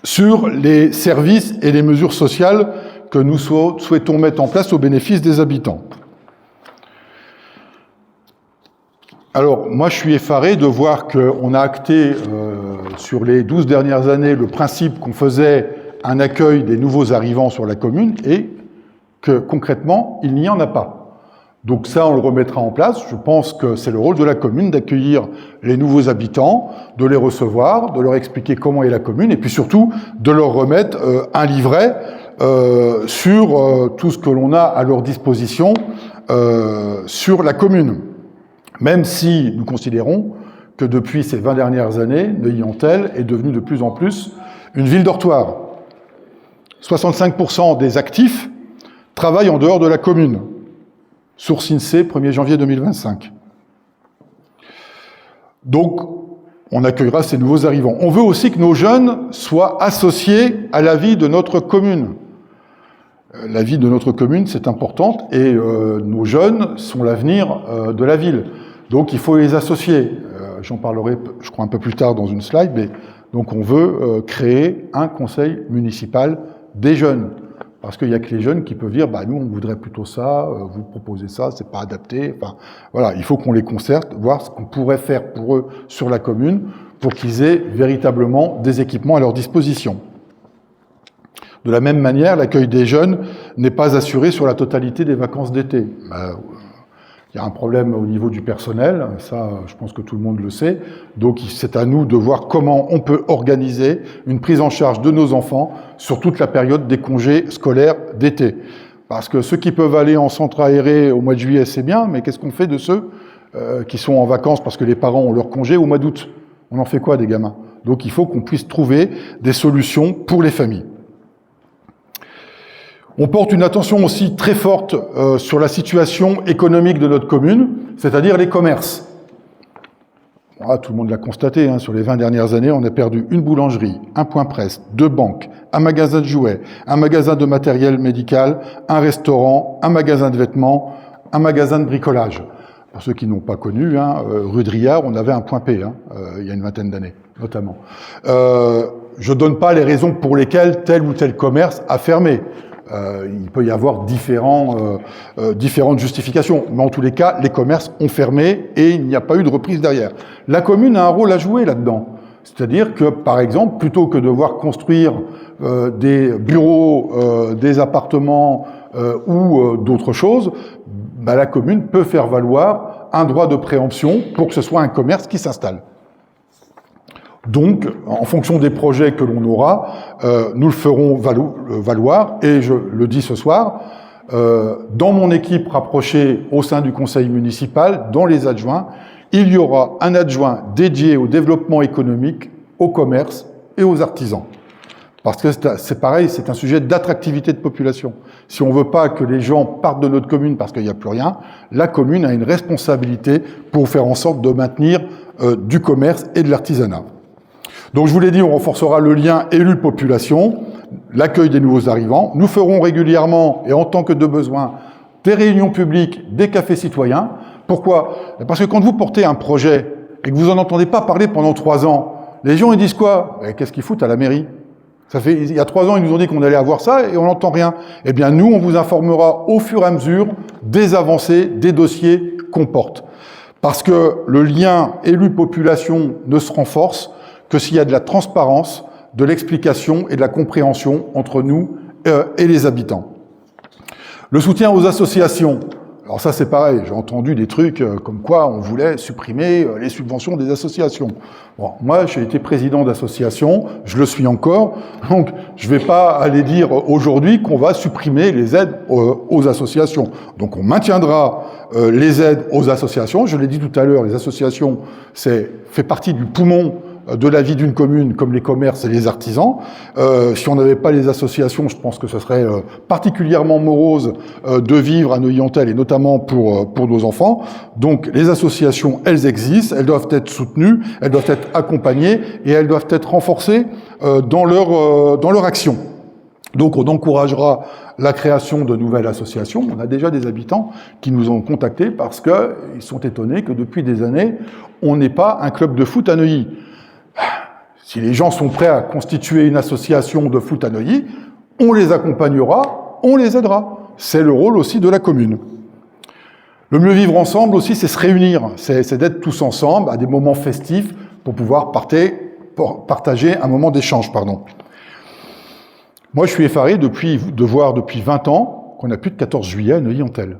sur les services et les mesures sociales que nous souhaitons mettre en place au bénéfice des habitants. Alors, moi, je suis effaré de voir qu'on a acté sur les 12 dernières années le principe qu'on faisait un accueil des nouveaux arrivants sur la commune et que, concrètement, il n'y en a pas. Donc ça, on le remettra en place. Je pense que c'est le rôle de la commune d'accueillir les nouveaux habitants, de les recevoir, de leur expliquer comment est la commune et puis surtout de leur remettre un livret sur tout ce que l'on a à leur disposition sur la commune. Même si nous considérons que depuis ces 20 dernières années, Neuilly-en-Thelle est devenue de plus en plus une ville dortoir. 65% des actifs travaillent en dehors de la commune. Source INSEE, 1er janvier 2025. Donc, on accueillera ces nouveaux arrivants. On veut aussi que nos jeunes soient associés à la vie de notre commune. La vie de notre commune, c'est importante, et nos jeunes sont l'avenir de la ville. Donc il faut les associer. J'en parlerai, je crois, un peu plus tard dans une slide, mais donc on veut créer un conseil municipal des jeunes. Parce qu'il n'y a que les jeunes qui peuvent dire, nous, on voudrait plutôt ça, vous proposez ça, c'est pas adapté. Enfin, voilà, il faut qu'on les concerte, voir ce qu'on pourrait faire pour eux sur la commune, pour qu'ils aient véritablement des équipements à leur disposition. De la même manière, l'accueil des jeunes n'est pas assuré sur la totalité des vacances d'été. Il y a un problème au niveau du personnel, ça je pense que tout le monde le sait, donc c'est à nous de voir comment on peut organiser une prise en charge de nos enfants sur toute la période des congés scolaires d'été. Parce que ceux qui peuvent aller en centre aéré au mois de juillet, c'est bien, mais qu'est-ce qu'on fait de ceux qui sont en vacances parce que les parents ont leur congé au mois d'août? On en fait quoi des gamins? Donc il faut qu'on puisse trouver des solutions pour les familles. On porte une attention aussi très forte sur la situation économique de notre commune, c'est-à-dire les commerces. Tout le monde l'a constaté, sur les 20 dernières années, on a perdu une boulangerie, un point presse, 2 banques, un magasin de jouets, un magasin de matériel médical, un restaurant, un magasin de vêtements, un magasin de bricolage. Pour ceux qui n'ont pas connu, rue Driard, on avait un point P, il y a une vingtaine d'années, notamment. Je ne donne pas les raisons pour lesquelles tel ou tel commerce a fermé. Il peut y avoir différentes justifications, mais en tous les cas, les commerces ont fermé et il n'y a pas eu de reprise derrière. La commune a un rôle à jouer là-dedans. C'est-à-dire que, par exemple, plutôt que de devoir construire des bureaux, des appartements ou d'autres choses, la commune peut faire valoir un droit de préemption pour que ce soit un commerce qui s'installe. Donc, en fonction des projets que l'on aura, nous le ferons valoir, et je le dis ce soir, dans mon équipe rapprochée au sein du conseil municipal, dans les adjoints, il y aura un adjoint dédié au développement économique, au commerce et aux artisans. Parce que c'est pareil, c'est un sujet d'attractivité de population. Si on ne veut pas que les gens partent de notre commune parce qu'il n'y a plus rien, la commune a une responsabilité pour faire en sorte de maintenir du commerce et de l'artisanat. Donc je vous l'ai dit, on renforcera le lien élu-population, l'accueil des nouveaux arrivants. Nous ferons régulièrement, et en tant que de besoin, des réunions publiques, des cafés citoyens. Pourquoi? Parce que quand vous portez un projet et que vous n'en entendez pas parler pendant 3 ans, les gens ils disent quoi? Qu'est-ce qu'ils foutent à la mairie? Il y a 3 ans, ils nous ont dit qu'on allait avoir ça et on n'entend rien. Eh bien, nous, on vous informera au fur et à mesure des avancées, des dossiers qu'on porte. Parce que le lien élu-population ne se renforce que s'il y a de la transparence, de l'explication et de la compréhension entre nous et les habitants. Le soutien aux associations. Alors ça, c'est pareil, j'ai entendu des trucs comme quoi on voulait supprimer les subventions des associations. Bon, moi, j'ai été président d'association, je le suis encore, donc je ne vais pas aller dire aujourd'hui qu'on va supprimer les aides aux associations. Donc on maintiendra les aides aux associations. Je l'ai dit tout à l'heure, les associations, fait partie du poumon de la vie d'une commune, comme les commerces et les artisans. Si on n'avait pas les associations, je pense que ce serait particulièrement morose de vivre à Neuilly-en-Thelle, et notamment pour nos enfants. Donc les associations, elles existent, elles doivent être soutenues, elles doivent être accompagnées, et elles doivent être renforcées dans leur action. Donc on encouragera la création de nouvelles associations. On a déjà des habitants qui nous ont contactés parce qu'ils sont étonnés que depuis des années, on n'ait pas un club de foot à Neuilly. Si les gens sont prêts à constituer une association de foot à Neuilly, on les accompagnera, on les aidera. C'est le rôle aussi de la commune. Le mieux vivre ensemble aussi, c'est se réunir, c'est d'être tous ensemble à des moments festifs pour pouvoir partager un moment d'échange. Moi, je suis effaré de voir depuis 20 ans qu'on n'a plus de 14 juillet à Neuilly-en-Thelle.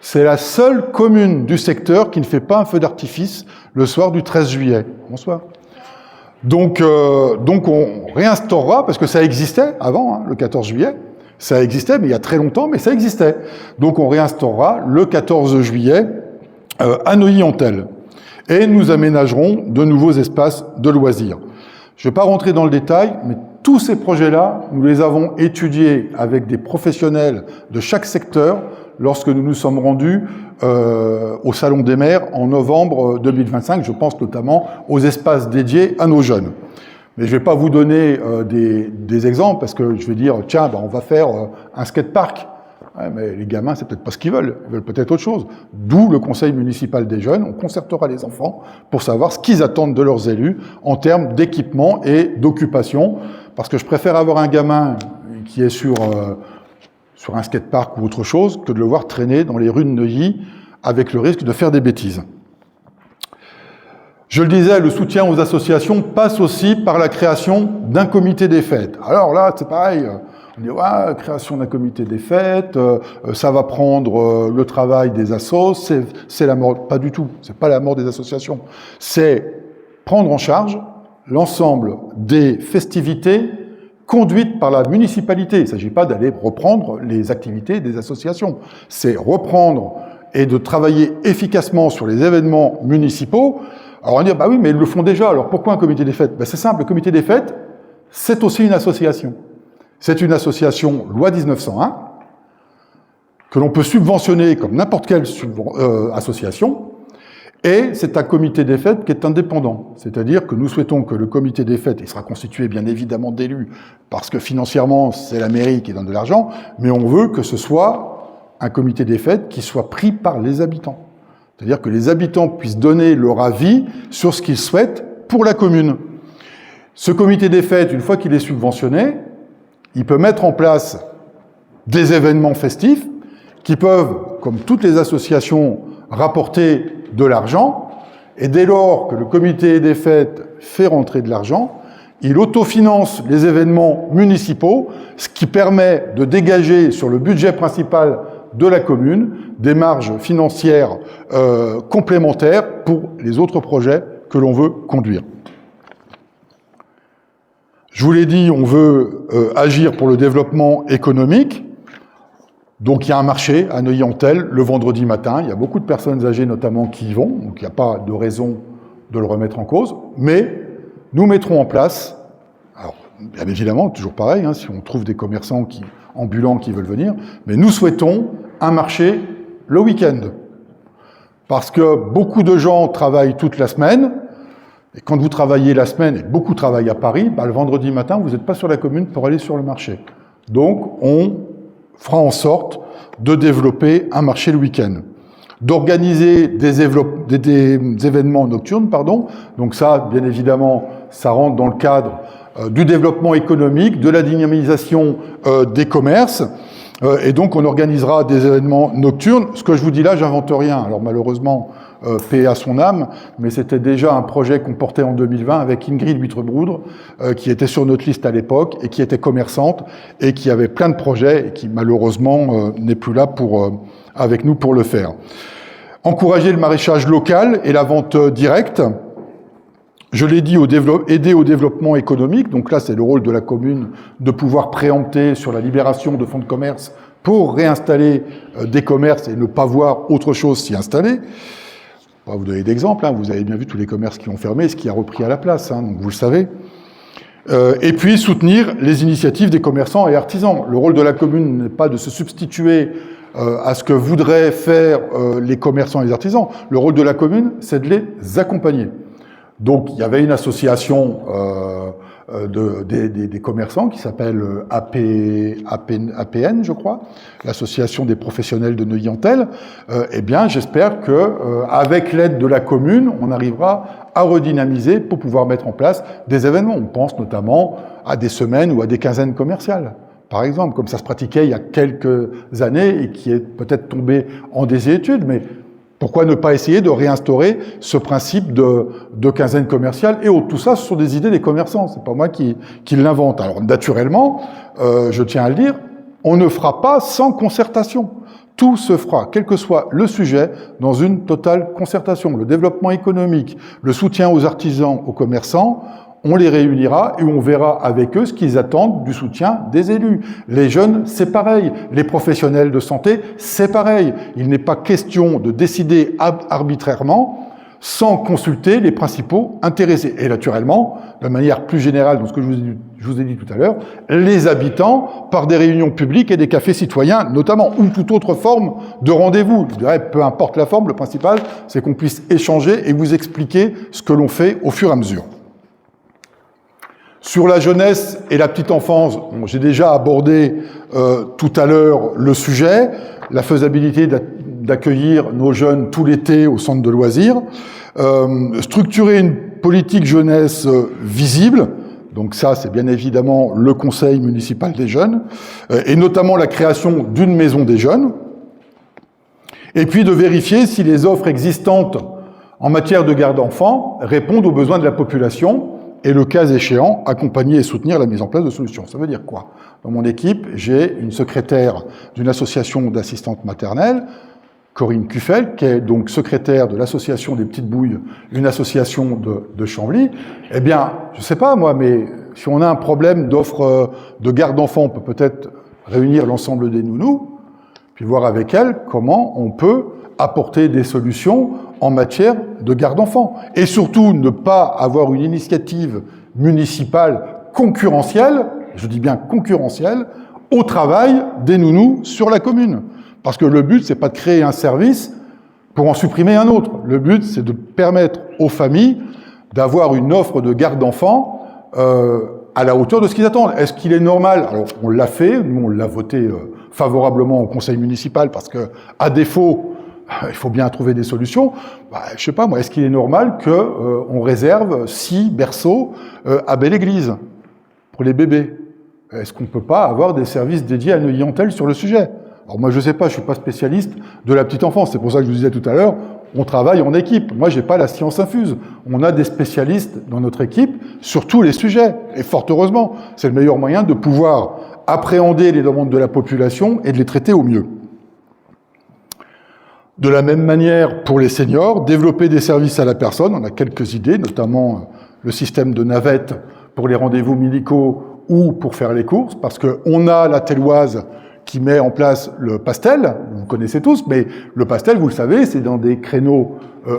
C'est la seule commune du secteur qui ne fait pas un feu d'artifice le soir du 13 juillet. Bonsoir. Donc on réinstaurera, parce que ça existait avant, le 14 juillet, ça existait, mais il y a très longtemps, mais ça existait. Donc on réinstaurera le 14 juillet à Neuilly-en-Thelle. Et nous aménagerons de nouveaux espaces de loisirs. Je ne vais pas rentrer dans le détail, mais tous ces projets-là, nous les avons étudiés avec des professionnels de chaque secteur lorsque nous nous sommes rendus au Salon des maires en novembre 2025. Je pense notamment aux espaces dédiés à nos jeunes. Mais je ne vais pas vous donner des exemples parce que je vais dire, tiens, on va faire un skatepark. Ouais, mais les gamins, c'est peut-être pas ce qu'ils veulent peut-être autre chose. D'où le conseil municipal des jeunes, on concertera les enfants pour savoir ce qu'ils attendent de leurs élus en termes d'équipement et d'occupation. Parce que je préfère avoir un gamin qui est sur un skatepark ou autre chose que de le voir traîner dans les rues de Neuilly avec le risque de faire des bêtises. Je le disais, le soutien aux associations passe aussi par la création d'un comité des fêtes. Alors là, c'est pareil. On dit, ouais, création d'un comité des fêtes, ça va prendre le travail des assos, c'est la mort. Pas du tout, c'est pas la mort des associations. C'est prendre en charge l'ensemble des festivités conduites par la municipalité. Il ne s'agit pas d'aller reprendre les activités des associations. C'est reprendre et de travailler efficacement sur les événements municipaux. Alors on va dire, bah oui, mais ils le font déjà, alors pourquoi un comité des fêtes? C'est simple, le comité des fêtes, c'est aussi une association. C'est une association loi 1901 que l'on peut subventionner comme n'importe quelle association, et c'est un comité des fêtes qui est indépendant. C'est-à-dire que nous souhaitons que le comité des fêtes, il sera constitué bien évidemment d'élus, parce que financièrement c'est la mairie qui donne de l'argent, mais on veut que ce soit un comité des fêtes qui soit pris par les habitants. C'est-à-dire que les habitants puissent donner leur avis sur ce qu'ils souhaitent pour la commune. Ce comité des fêtes, une fois qu'il est subventionné, il peut mettre en place des événements festifs qui peuvent, comme toutes les associations, rapporter de l'argent. Et dès lors que le comité des fêtes fait rentrer de l'argent, il autofinance les événements municipaux, ce qui permet de dégager sur le budget principal de la commune des marges financières complémentaires pour les autres projets que l'on veut conduire. Je vous l'ai dit, on veut agir pour le développement économique. Donc il y a un marché à Neuilly-en-Thelle le vendredi matin. Il y a beaucoup de personnes âgées notamment qui y vont, donc il n'y a pas de raison de le remettre en cause. Mais nous mettrons en place, alors bien évidemment, toujours pareil, si on trouve des commerçants ambulants qui veulent venir, mais nous souhaitons un marché le week-end. Parce que beaucoup de gens travaillent toute la semaine, et quand vous travaillez la semaine, et beaucoup travaillent à Paris, le vendredi matin, vous n'êtes pas sur la commune pour aller sur le marché. Donc, on fera en sorte de développer un marché le week-end. D'organiser des événements nocturnes, Donc ça, bien évidemment, ça rentre dans le cadre du développement économique, de la dynamisation des commerces. Et donc, on organisera des événements nocturnes. Ce que je vous dis là, j'invente rien. Alors malheureusement, paix à son âme, mais c'était déjà un projet qu'on portait en 2020 avec Ingrid Huitrebroudre, qui était sur notre liste à l'époque et qui était commerçante et qui avait plein de projets et qui malheureusement n'est plus là avec nous pour le faire. Encourager le maraîchage local et la vente directe. Je l'ai dit, aider au développement économique. Donc là, c'est le rôle de la commune de pouvoir préempter sur la libération de fonds de commerce pour réinstaller des commerces et ne pas voir autre chose s'y installer. On va vous donner d'exemples. Vous avez bien vu tous les commerces qui ont fermé, ce qui a repris à la place, donc vous le savez. Et puis soutenir les initiatives des commerçants et artisans. Le rôle de la commune n'est pas de se substituer à ce que voudraient faire les commerçants et les artisans. Le rôle de la commune, c'est de les accompagner. Donc, il y avait une association des commerçants qui s'appelle APN, je crois, l'association des professionnels de Neuilly-en-Thelle. Eh bien, j'espère que avec l'aide de la commune, on arrivera à redynamiser pour pouvoir mettre en place des événements. On pense notamment à des semaines ou à des quinzaines commerciales, par exemple, comme ça se pratiquait il y a quelques années et qui est peut-être tombé en désuétude, mais pourquoi ne pas essayer de réinstaurer ce principe de quinzaine commerciale et autres. Tout ça, ce sont des idées des commerçants, c'est pas moi qui l'invente. Alors, naturellement, je tiens à le dire, on ne fera pas sans concertation. Tout se fera, quel que soit le sujet, dans une totale concertation. Le développement économique, le soutien aux artisans, aux commerçants, on les réunira et on verra avec eux ce qu'ils attendent du soutien des élus. Les jeunes, c'est pareil. Les professionnels de santé, c'est pareil. Il n'est pas question de décider arbitrairement sans consulter les principaux intéressés. Et naturellement, de manière plus générale, dans ce que je vous ai dit tout à l'heure, les habitants, par des réunions publiques et des cafés citoyens, notamment, ou toute autre forme de rendez-vous. Je dirais, peu importe la forme, le principal, c'est qu'on puisse échanger et vous expliquer ce que l'on fait au fur et à mesure. Sur la jeunesse et la petite enfance, bon, j'ai déjà abordé tout à l'heure le sujet, la faisabilité d'accueillir nos jeunes tout l'été au centre de loisirs, structurer une politique jeunesse visible, donc ça c'est bien évidemment le conseil municipal des jeunes, et notamment la création d'une maison des jeunes, et puis de vérifier si les offres existantes en matière de garde d'enfants répondent aux besoins de la population, et le cas échéant, accompagner et soutenir la mise en place de solutions. Ça veut dire quoi? Dans mon équipe, j'ai une secrétaire d'une association d'assistantes maternelles, Corinne Cuffel, qui est donc secrétaire de l'association des Petites Bouilles, une association de Chambly. Eh bien, je sais pas moi, mais si on a un problème d'offre de garde d'enfants, on peut peut-être réunir l'ensemble des nounous, puis voir avec elle comment on peut apporter des solutions en matière de garde d'enfants. Et surtout, ne pas avoir une initiative municipale concurrentielle, je dis bien concurrentielle, au travail des nounous sur la commune. Parce que le but, c'est pas de créer un service pour en supprimer un autre. Le but, c'est de permettre aux familles d'avoir une offre de garde d'enfants à la hauteur de ce qu'ils attendent. Est-ce qu'il est normal? Alors, on l'a fait, nous, on l'a voté favorablement au conseil municipal parce que, à défaut, il faut bien trouver des solutions. Bah, je sais pas, moi, est-ce qu'il est normal qu'on réserve 6 berceaux à Belle-Église pour les bébés? Est-ce qu'on peut pas avoir des services dédiés à Neuilly-en-Thelle sur le sujet? Alors moi, je sais pas, je suis pas spécialiste de la petite enfance. C'est pour ça que je vous disais tout à l'heure, on travaille en équipe. Moi, j'ai pas la science infuse. On a des spécialistes dans notre équipe sur tous les sujets. Et fort heureusement, c'est le meilleur moyen de pouvoir appréhender les demandes de la population et de les traiter au mieux. De la même manière, pour les seniors, développer des services à la personne. On a quelques idées, notamment le système de navette pour les rendez-vous médicaux ou pour faire les courses, parce qu'on a la Telloise qui met en place le pastel, vous connaissez tous, mais le pastel, vous le savez, c'est dans des créneaux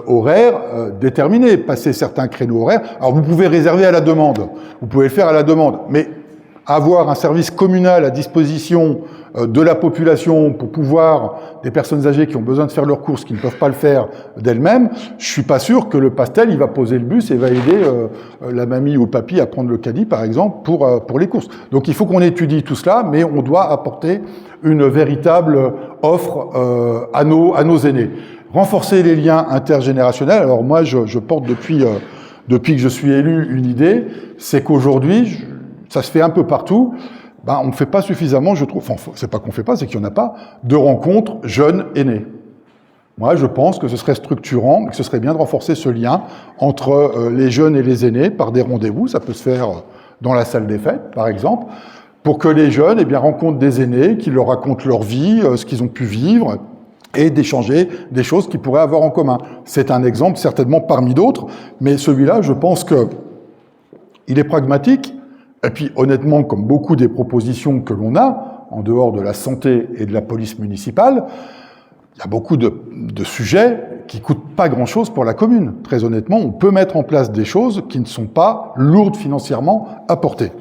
horaires déterminés, passer certains créneaux horaires. Alors vous pouvez réserver à la demande, vous pouvez le faire à la demande, mais avoir un service communal à disposition de la population pour pouvoir, des personnes âgées qui ont besoin de faire leurs courses, qui ne peuvent pas le faire d'elles-mêmes, je suis pas sûr que le pastel, il va poser le bus et va aider la mamie ou le papy à prendre le caddie, par exemple, pour les courses. Donc il faut qu'on étudie tout cela, mais on doit apporter une véritable offre à nos aînés. Renforcer les liens intergénérationnels. Alors moi, je porte depuis que je suis élu une idée, c'est qu'aujourd'hui, ça se fait un peu partout, on ne fait pas suffisamment, je trouve, enfin, c'est pas qu'on ne fait pas, c'est qu'il n'y en a pas, de rencontres jeunes aînés. Moi, je pense que ce serait structurant, que ce serait bien de renforcer ce lien entre les jeunes et les aînés par des rendez-vous, ça peut se faire dans la salle des fêtes, par exemple, pour que les jeunes rencontrent des aînés, qui leur racontent leur vie, ce qu'ils ont pu vivre, et d'échanger des choses qu'ils pourraient avoir en commun. C'est un exemple, certainement parmi d'autres, mais celui-là, je pense qu'il est pragmatique. Et puis, honnêtement, comme beaucoup des propositions que l'on a, en dehors de la santé et de la police municipale, il y a beaucoup de sujets qui coûtent pas grand-chose pour la commune. Très honnêtement, on peut mettre en place des choses qui ne sont pas lourdes financièrement à porter.